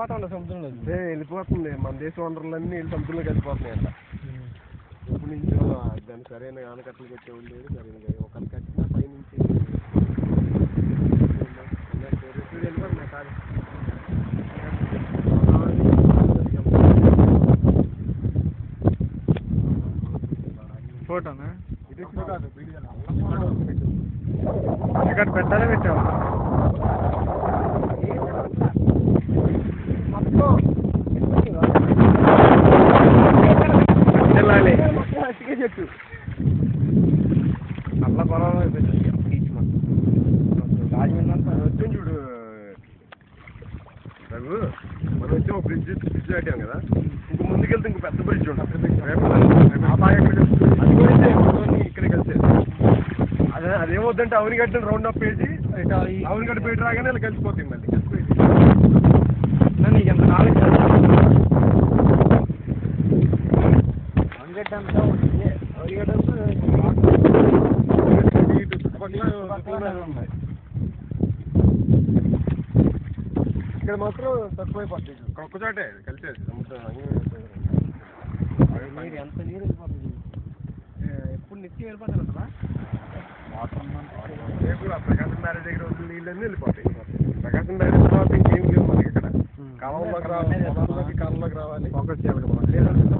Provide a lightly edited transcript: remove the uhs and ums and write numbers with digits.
వెళ్ళిపోతా ఉండదు సముద్రంలో. వెళ్ళిపోతుంది. మన దేశ వనరులన్నీ వెళ్ళి సముద్రంలో కలిసిపోతున్నాయి అంట. ఎప్పటి నుంచో దాన్ని సరైన ఆనకట్టలు కట్టేవాళ్ళు లేదు. సరైన ఒకళ్ళు కట్టినా పైనుంచి ఫోటోనా ఇది కాదు ఇక్కడ పెట్టాలి పెట్టావు. చెట్టు నల్ల పొలంలో బీచ్ రాజమండ్రి వచ్చాం చూడు రఘు. మనం వచ్చి ఒక బ్రిడ్జ్ కట్టాం కదా. ఇంక ముందుకెళ్తే ఇంక పెద్ద బ్రిడ్జ్ ఉంటుంది. ఇక్కడే కలిసేది. అదేమవుద్దంటే అవుని కట్టిన రౌండ్ అప్ పేజీ అవుని గడ్డ పేట రాగానే ఇలా కలిసిపోతాయి. మళ్ళీ కలిసిపోయి నీకు ఎంత నాలెడ్జ్ ఇక్కడ మాత్రం తక్కువైపోతుంది. ఒక్కచోటే కలిసేది సముద్రం. మీరు ఎంత నీరు వెళ్ళిపోతుంది ఎప్పుడు నిత్యం వెళ్ళిపోతారు కదా. ప్రకాశం బ్యారేజ్ దగ్గర వస్తుంది నీళ్ళన్నీ వెళ్ళిపోతాయి. ప్రకాశం బ్యారేజ్ తర్వాత ఇంకేం లేవు మనకి ఇక్కడ. కాలంలోకి రావాలి, కాలంలోకి రావాలి. ఫోకస్ చేయాలి.